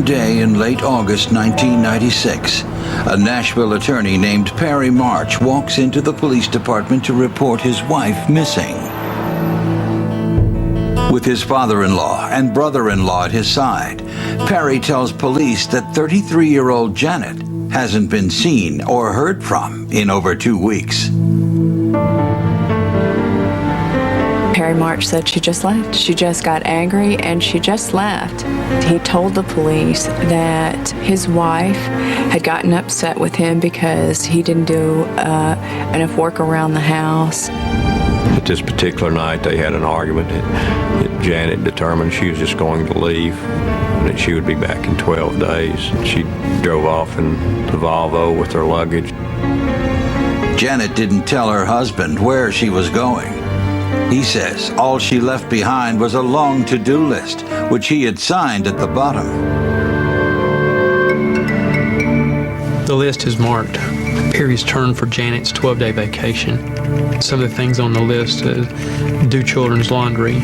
One day in late August 1996, a Nashville attorney named Perry March walks into the police department to report his wife missing. With his father-in-law and brother-in-law at his side, Perry tells police that 33-year-old Janet hasn't been seen or heard from in over 2 weeks. Perry March said she just left. She just got angry and she just left. He told the police that his wife had gotten upset with him because he didn't do enough work around the house. At this particular night, they had an argument that Janet determined she was just going to leave, and that she would be back in 12 days. She drove off in the Volvo with her luggage. Janet didn't tell her husband where she was going. He says all she left behind was a long to-do list, which he had signed at the bottom. The list is marked Perry's turn for Janet's 12-day vacation. Some of the things on the list: do children's laundry,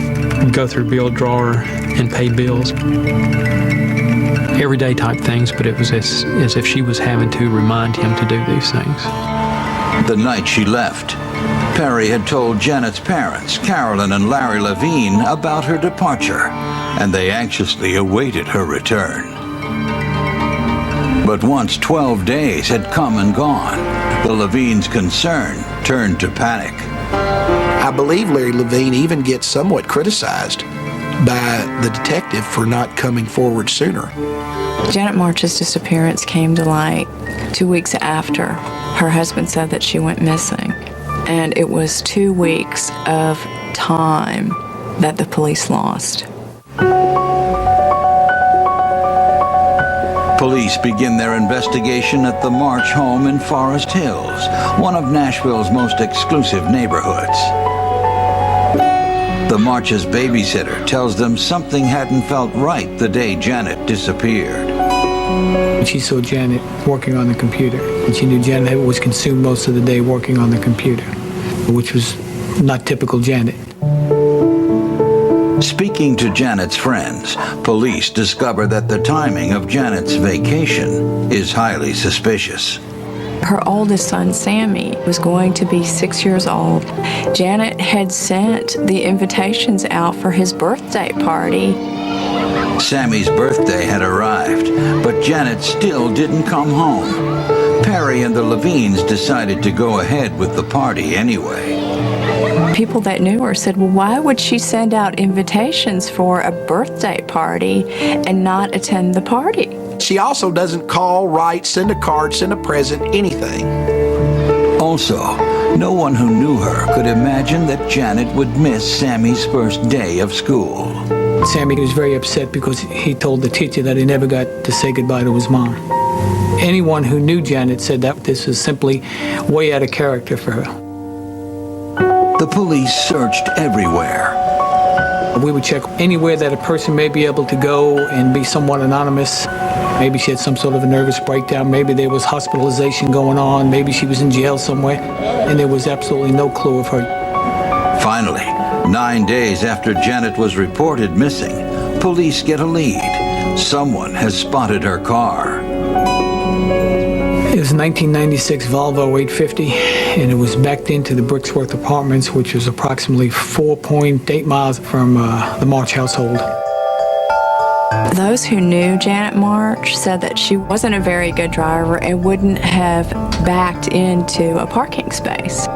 go through bill drawer and pay bills. Everyday type things, but it was as if she was having to remind him to do these things. The night she left, Perry had told Janet's parents, Carolyn and Larry Levine, about her departure, and they anxiously awaited her return. But once 12 days had come and gone, the Levines' concern turned to panic. I believe Larry Levine even gets somewhat criticized by the detective for not coming forward sooner. Janet March's disappearance came to light 2 weeks after her husband said that she went missing. And it was 2 weeks of time that the police lost. Police begin their investigation at the March home in Forest Hills, one of Nashville's most exclusive neighborhoods. The March's babysitter tells them something hadn't felt right the day Janet disappeared. She saw Janet working on the computer, and she knew Janet was consumed most of the day working on the computer, which was not typical Janet. Speaking to Janet's friends, police discover that the timing of Janet's vacation is highly suspicious. Her oldest son, Sammy, was going to be 6 years old. Janet had sent the invitations out for his birthday party. Sammy's birthday had arrived, but Janet still didn't come home. Perry and the Levines decided to go ahead with the party anyway. People that knew her said, well, why would she send out invitations for a birthday party and not attend the party? She also doesn't call, write, send a card, send a present, anything. Also, no one who knew her could imagine that Janet would miss Sammy's first day of school. Sammy was very upset because he told the teacher that he never got to say goodbye to his mom. Anyone who knew Janet said that this was simply way out of character for her. The police searched everywhere. We would check anywhere that a person may be able to go and be somewhat anonymous. Maybe she had some sort of a nervous breakdown. Maybe there was hospitalization going on. Maybe she was in jail somewhere. And there was absolutely no clue of her. Finally, 9 days after Janet was reported missing, police get a lead. Someone has spotted her car. It was a 1996 Volvo 850, and it was backed into the Brixworth Apartments, which was approximately 4.8 miles from the March household. Those who knew Janet March said that she wasn't a very good driver and wouldn't have backed into a parking space.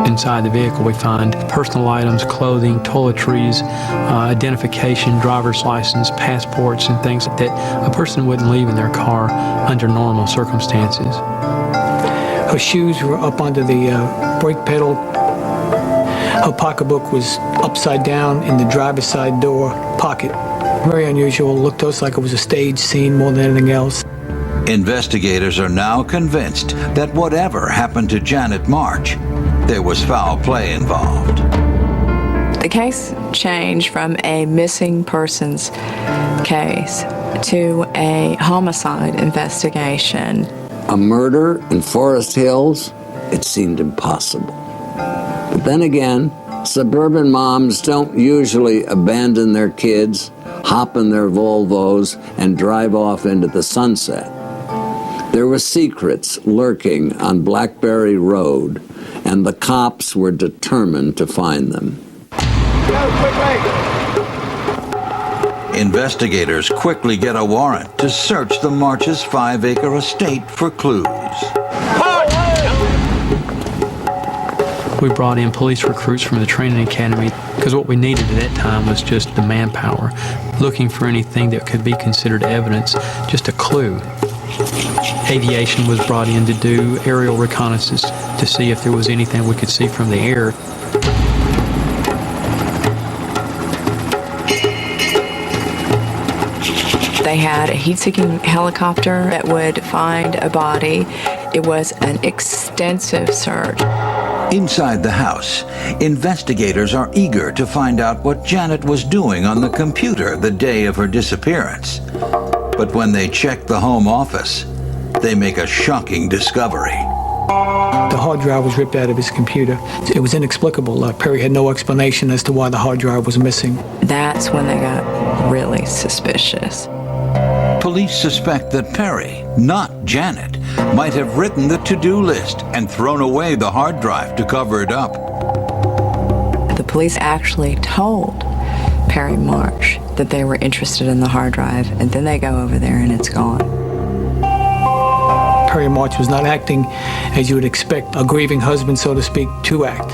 Inside the vehicle, we find personal items, clothing, toiletries, identification, driver's license, passports, and things that a person wouldn't leave in their car under normal circumstances. Her shoes were up under the brake pedal. Her pocketbook was upside down in the driver's side door pocket. Very unusual. Looked to us like it was a stage scene more than anything else. Investigators are now convinced that whatever happened to Janet March, there was foul play involved. The case changed from a missing persons case to a homicide investigation. A murder in Forest Hills, it seemed impossible. But then again, Suburban moms don't usually abandon their kids, hop in their Volvos, and drive off into the sunset. There were secrets lurking on Blackberry Road, and the cops were determined to find them. Investigators quickly get a warrant to search the March's 5-acre estate for clues. We brought in police recruits from the training academy because what we needed at that time was just the manpower, looking for anything that could be considered evidence, just a clue. Aviation was brought in to do aerial reconnaissance to see if there was anything we could see from the air. They had a heat-seeking helicopter that would find a body. It was an extensive search. Inside the house, investigators are eager to find out what Janet was doing on the computer the day of her disappearance. But when they check the home office, they make a shocking discovery. The hard drive was ripped out of his computer. It was inexplicable. Perry had no explanation as to why the hard drive was missing. That's when they got really suspicious. Police suspect that Perry, not Janet, might have written the to-do list and thrown away the hard drive to cover it up. The police actually told Perry March that they were interested in the hard drive, and then they go over there and it's gone. Perry March was not acting as you would expect a grieving husband, so to speak, to act.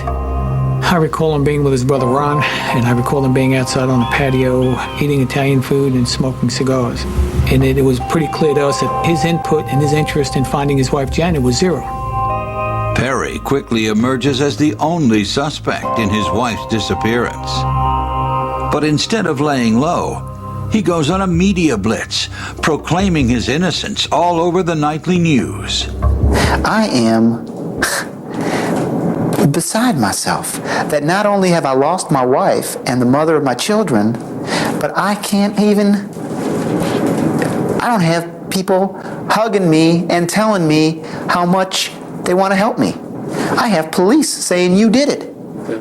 I recall him being with his brother Ron, and I recall him being outside on the patio, eating Italian food and smoking cigars. And it was pretty clear to us that his input and his interest in finding his wife Janet was zero. Perry quickly emerges as the only suspect in his wife's disappearance. But instead of laying low, he goes on a media blitz, proclaiming his innocence all over the nightly news. I am beside myself that not only have I lost my wife and the mother of my children, but I don't have people hugging me and telling me how much they want to help me. I have police saying you did it.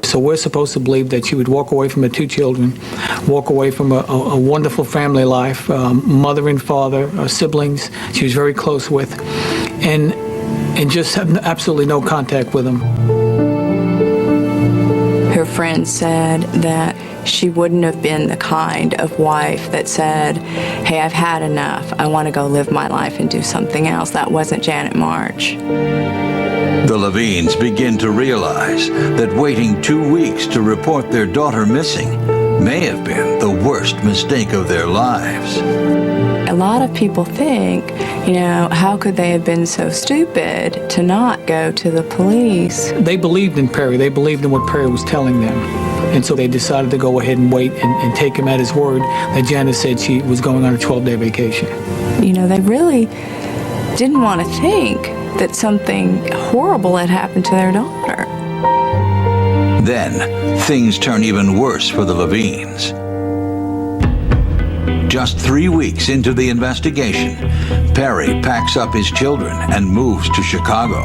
So we're supposed to believe that she would walk away from her 2 children, walk away from a wonderful family life, mother and father, siblings she was very close with, and just have absolutely no contact with them. Her friend said that she wouldn't have been the kind of wife that said, hey, I've had enough. I want to go live my life and do something else. That wasn't Janet March. The Levines begin to realize that waiting 2 weeks to report their daughter missing may have been the worst mistake of their lives. A lot of people think, how could they have been so stupid to not go to the police? They believed in Perry. They believed in what Perry was telling them. And so they decided to go ahead and wait and take him at his word that Janet said she was going on a 12-day vacation. They really didn't want to think that something horrible had happened to their daughter. Then, things turn even worse for the Levines. Just 3 weeks into the investigation, Perry packs up his children and moves to Chicago.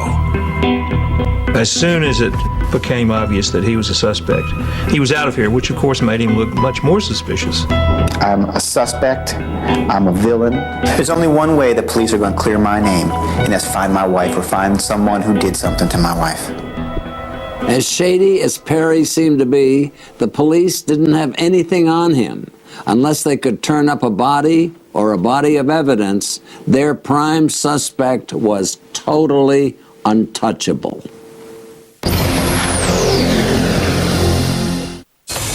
As soon as it became obvious that he was a suspect, he was out of here, which of course made him look much more suspicious. I'm a suspect. I'm a villain. There's only one way the police are going to clear my name, and that's find my wife or find someone who did something to my wife. As shady as Perry seemed to be, the police didn't have anything on him. Unless they could turn up a body or a body of evidence, their prime suspect was totally untouchable.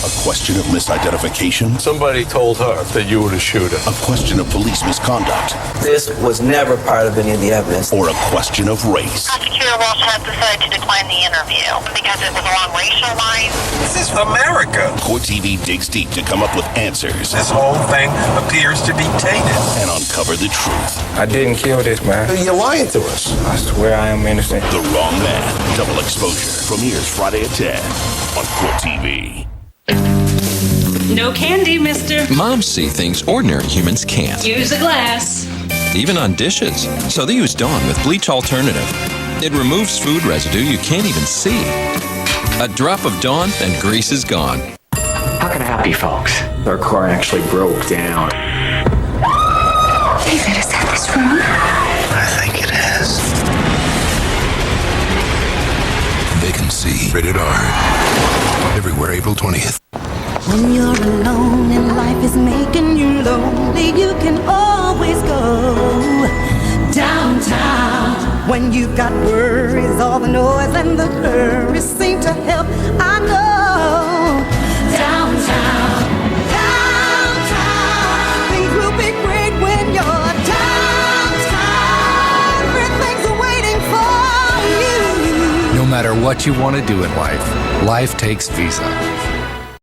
A question of misidentification? Somebody told her that you were the shooter. A question of police misconduct? This was never part of any of the evidence. Or a question of race? Prosecutor Walsh has decided to decline the interview because it was along racial lines. This is America. Court TV digs deep to come up with answers. This whole thing appears to be tainted. And uncover the truth. I didn't kill this man. You're lying to us. I swear I am innocent. The Wrong Man. Double Exposure. Premieres Friday at 10 on Court TV. No candy, mister. Moms see things ordinary humans can't. Use a glass. Even on dishes. So they use Dawn with Bleach Alternative. It removes food residue you can't even see. A drop of Dawn and grease is gone. How can I help you folks? Our car actually broke down. David, is that this room? I think it is. Vacancy. Rated R. Everywhere April 20th. When you're alone and life is making you lonely, you can always go downtown. When you've got worries, all the noise and the hurry seem to help. I know downtown, downtown, things will be great when you're downtown. Everything's waiting for you. No matter what you want to do in life, life takes Visa.